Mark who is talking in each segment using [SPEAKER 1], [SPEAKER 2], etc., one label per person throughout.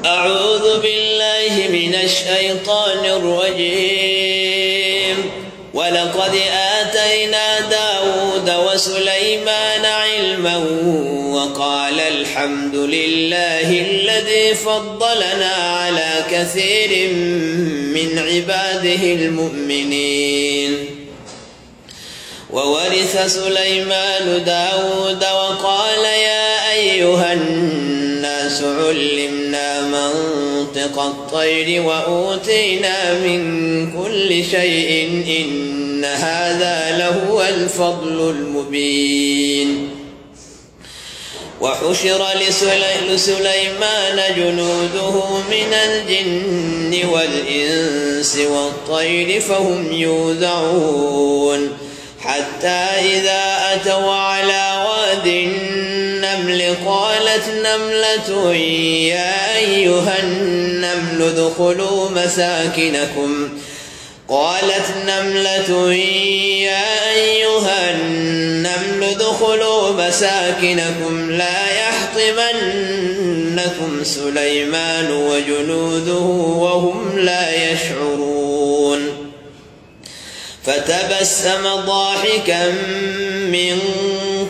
[SPEAKER 1] أعوذ بالله من الشيطان الرجيم. ولقد آتينا داود وسليمان علما وقال الحمد لله الذي فضلنا على كثير من عباده المؤمنين. وورث سليمان داود وقال يا أيها الناس علمنا منطق الطير وأوتينا من كل شيء إن هذا لهو الفضل المبين. وحشر لسليمان جنوده من الجن والإنس والطير فهم يوزعون حتى إذا أتوا على واد النمل قالت نملة يا أيها النمل ادخلوا مساكنكم لا يحطمنكم سليمان وجنوده وهم لا يشعرون. فتبسم ضاحكا من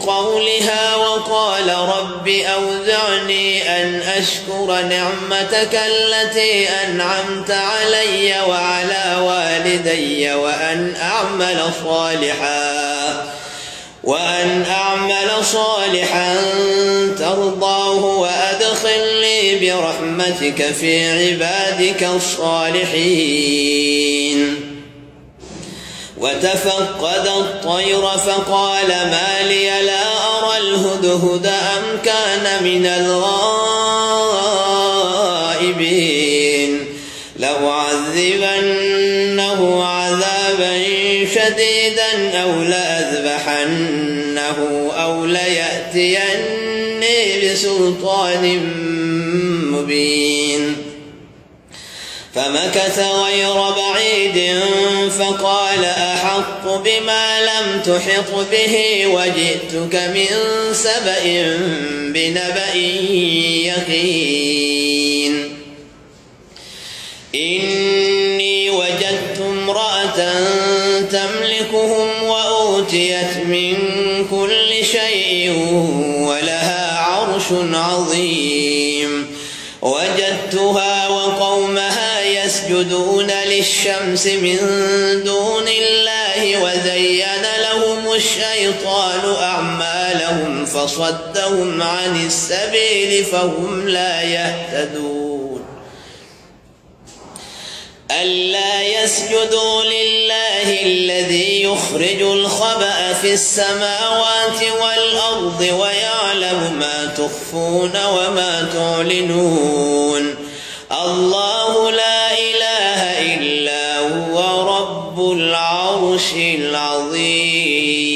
[SPEAKER 1] قولها وقال رب أوزعني أن أشكر نعمتك التي أنعمت علي وعلى والدي وأن أعمل صالحا ترضاه وأدخلني برحمتك في عبادك الصالحين. وتفقد الطير فقال ما لي لا أرى الهدهد أم كان من الغائبين لأعذبنه عذابا شديدا أو لأذبحنه أو ليأتيني بسلطان مبين. فمكث غير بعيد فقال أحط بما لم تحط به وجئتك من سبأ بنبأ يقين. إني وجدت امرأة تملكهم وأوتيت من كل شيء ولها عرش عظيم. وجدتها وقومها يسجدون للشمس من دون الله وزين لهم الشيطان أعمالهم فصدهم عن السبيل فهم لا يهتدون. ألا يسجدوا لله الذي يخرج الخبأ في السماوات والأرض ويعلم ما تخفون وما تعلنون. الله لا إله إلا هو رب العرش العظيم.